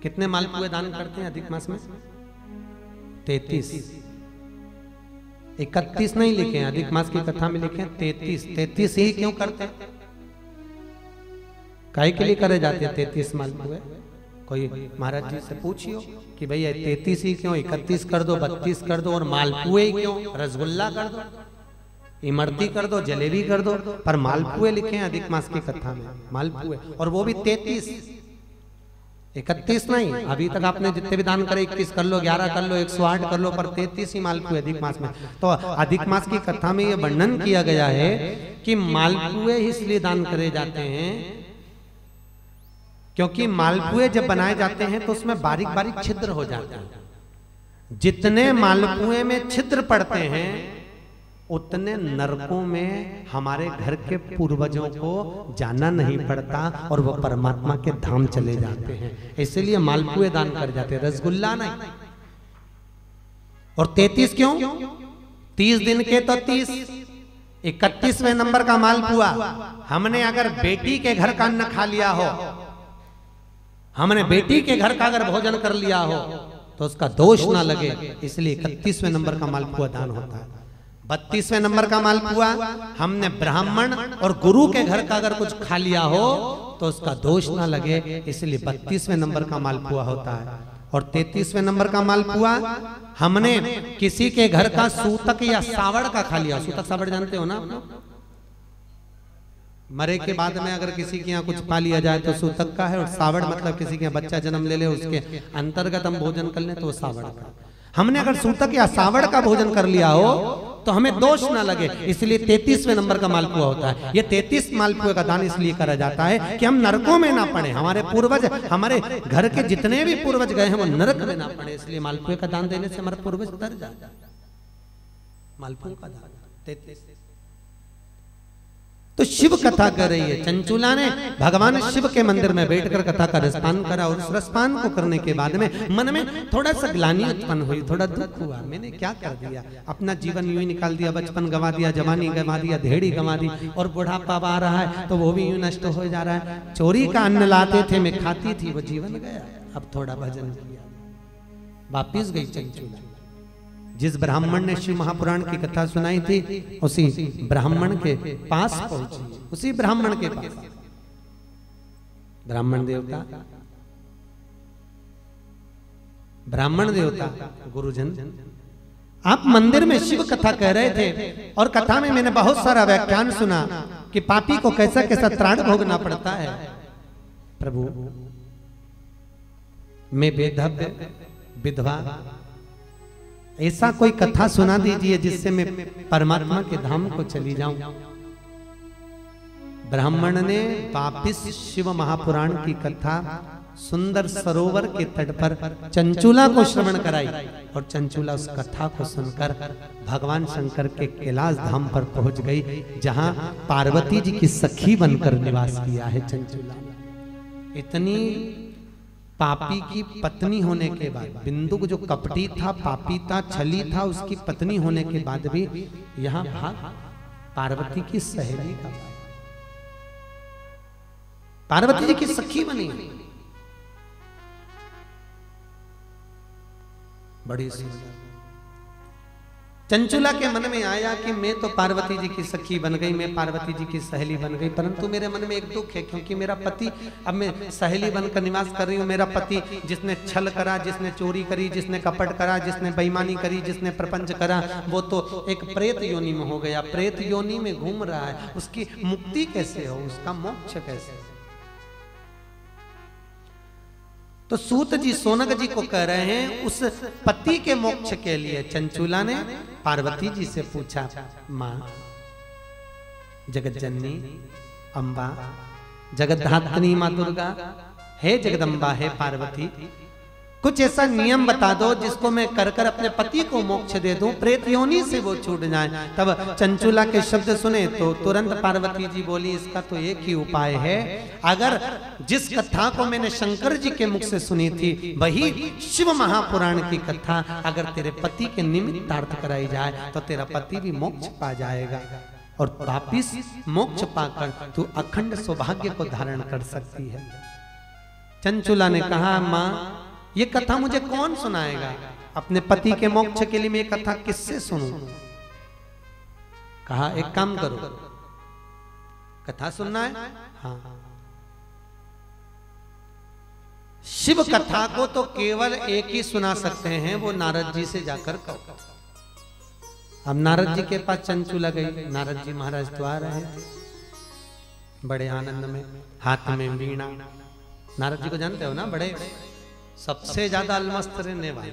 कितने मालपुए दान करते हैं अधिक मास में? 33। 31 नहीं लिखे हैं, अधिक मास की कथा में लिखे हैं 33। 33 ही क्यों करते हैं? काहे के लिए करे जाते हैं 33 मालपुए? कोई महाराज जी से पूछियो कि भैया 33 ही क्यों, 31 कर दो, 32 कर दो, और मालपुए ही क्यों? रसगुल्ला कर दो, इमरती कर दो, जलेबी कर दो, पर मालपुए लिखे हैं अधिक मास की कथा में, मालपुए, और वो भी 33। 31 नहीं। अभी तक आपने जितने भी दान करे 21 कर लो, 11 कर लो, 108 कर लो, पर 33 ही मालपुए अधिक मास में। तो अधिक मास की कथा में यह वर्णन किया गया है कि मालपुए इसलिए दान करे जाते हैं क्योंकि मालपुए जब बनाए जाते हैं तो उसमें बारीक बारीक छिद्र हो जाते हैं। जितने मालपुए में छिद्र पड़ते हैं उतने नरकों में हमारे घर के पूर्वजों को जाना नहीं पड़ता और वो परमात्मा के धाम चले जाते हैं। इसलिए मालपुए दान कर जाते हैं, रसगुल्ला नहीं। और 33 क्यों? 30 दिन के तो 30, 31वें नंबर का मालपुआ। हमने अगर बेटी के घर का अन्न खा लिया हो, हमने बेटी के घर का अगर भोजन कर लिया हो तो उसका दोष ना लगे, इसलिए 31वें नंबर का मालपुआ दान होता है। 32वें नंबर का मालपुआ हमने ब्राह्मण और गुरु के घर का अगर कुछ खा लिया हो तो उसका दोष ना लगे, इसलिए 32वें नंबर का मालपुआ होता है। और 33वें नंबर का मालपुआ हमने किसी के घर का सूतक या सावड़ का खा लिया। सूतक सावड़ जानते हो ना? मरे के बाद में अगर किसी के यहाँ कुछ पा लिया जाए तो सूतक का है, और सावड़ मतलब किसी के यहाँ बच्चा जन्म ले ले उसके अंतर्गत हम भोजन कर लें तो वो सावड़ का। हमने अगर सूतक या सावड़ का भोजन कर लिया हो तो हमें दोष ना लगे, इसलिए 33वें नंबर का मालपुआ होता है। ये 33 मालपुए का दान इसलिए करा जाता है कि हम नरकों में ना पड़े, हमारे पूर्वज, हमारे घर के जितने भी पूर्वज गए हैं वो नरक में ना पड़े, इसलिए मालपुए का दान देने से हमारे पूर्वज तर जाते हैं। मालपुए का दान 33। तो शिव कथा कर रही है। चंचूला ने भगवान शिव के मंदिर में बैठकर कथा का रसपान करा, और उस रसपान को करने के बाद में मन में थोड़ा सा ग्लानि उत्पन्न हुई, थोड़ा दुख हुआ। मैंने क्या कर दिया, अपना जीवन यूं ही निकाल दिया, बचपन गंवा दिया, जवानी गंवा दिया, धेड़ी गंवा दी, और बुढ़ापा आ रहा है तो वो भी यूं नष्ट हो जा रहा है। चोरी का अन्न लाते थे, मैं खाती थी, वो जीवन गया। अब थोड़ा भजन किया, वापिस गई चंचूला। जिस ब्राह्मण ने शिव महापुराण की कथा सुनाई थी उसी ब्राह्मण के पास पहुंची, उसी ब्राह्मण के पास। ब्राह्मण देवता, ब्राह्मण देवता गुरुजन, आप मंदिर में शिव कथा कह रहे थे, और कथा में मैंने बहुत सारा व्याख्यान सुना कि पापी को कैसा कैसा त्राण भोगना पड़ता है। प्रभु, मैं बेधव्य विधवा, ऐसा कोई कथा सुना दीजिए जिससे मैं परमात्मा के धाम को चली जाऊं। ब्राह्मण ने वापिस शिव महापुराण की कथा सुंदर सरोवर के तट पर चंचूला को श्रवण कराई, और चंचूला उस कथा को सुनकर भगवान शंकर के कैलाश धाम पर पहुंच गई, जहां पार्वती जी की सखी बनकर निवास किया है चंचूला। इतनी पापी की पत्नी होने के बाद, बिंदु जो कपटी था, पापी था, छली था, उसकी पत्नी होने के बाद भी यहां भाग पार्वती की सहेली का, पार्वती जी की सखी बनी। बड़ी सुंदर। चंचूला के मन में आया कि मैं तो पार्वती जी की सखी बन गई, मैं पार्वती जी की सहेली बन गई, परंतु मेरे मन में एक दुख है, क्योंकि मेरा पति, अब मैं सहेली बनकर निवास कर रही हूँ, मेरा पति जिसने छल करा, जिसने चोरी करी, जिसने कपट करा, जिसने बेईमानी करी, जिसने प्रपंच करा, वो तो एक प्रेत योनि में हो गया, प्रेत योनि में घूम रहा है। उसकी मुक्ति कैसे हो, उसका मोक्ष कैसे हो? तो सूत जी सोनक जी को कह रहे हैं, उस पति के मोक्ष के लिए चंचूला ने पार्वती जी से पूछा, मां जगत जननी अम्बा, जगत धात्री मां दुर्गा, हे जगदम्बा, हे पार्वती, कुछ ऐसा नियम बता दो जिसको मैं कर कर अपने पति को मोक्ष दे दूं, प्रेत योनि से वो छूट जाए। तब चंचूला के शब्द सुने तो तुरंत पार्वती जी बोली, इसका तो एक ही उपाय है, अगर जिस कथा को मैंने शंकर जी के मुख से सुनी थी, वही शिव महापुराण की कथा अगर तेरे पति के निमित्तार्थ कराई जाए तो तेरा पति भी मोक्ष पा जाएगा, और वापिस मोक्ष पाकर तू अखंड सौभाग्य को धारण कर सकती है। चंचुला ने कहा, माँ ये कथा मुझे कौन सुनाएगा? अपने पति के मोक्ष के लिए मैं ये कथा किससे सुनूं? कहा एक काम करो, कथा सुनना है? हाँ। शिव कथा को तो केवल एक ही सुना सकते हैं, वो नारद जी से जाकर कहो। अब नारद जी के पास चंचुला गई। नारद जी महाराज तो आ रहे थे बड़े आनंद में, हाथ में वीणा। नारद जी को जानते हो ना, बड़े सबसे ज्यादा अलमस्त रहने वाले,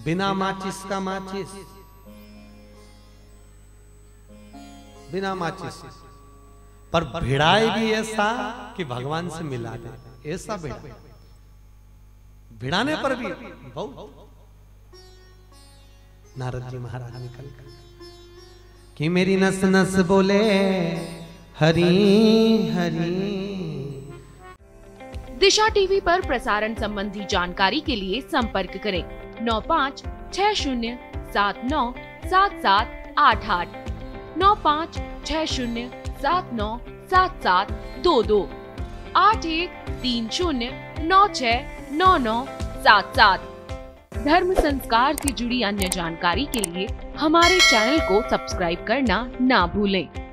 बिना माचिस का माचिस, बिना माचिस, पर भिड़ाए भी ऐसा कि भगवान से मिला दे, ऐसा भिड़ा, भिड़ाने पर भी बहुत। नारद जी महाराज निकल कर कि मेरी नस नस बोले हरि हरि। दिशा टीवी पर प्रसारण संबंधी जानकारी के लिए संपर्क करें 9560797788, 9560797722, 8130969977। धर्म संस्कार से जुड़ी अन्य जानकारी के लिए हमारे चैनल को सब्सक्राइब करना ना भूलें।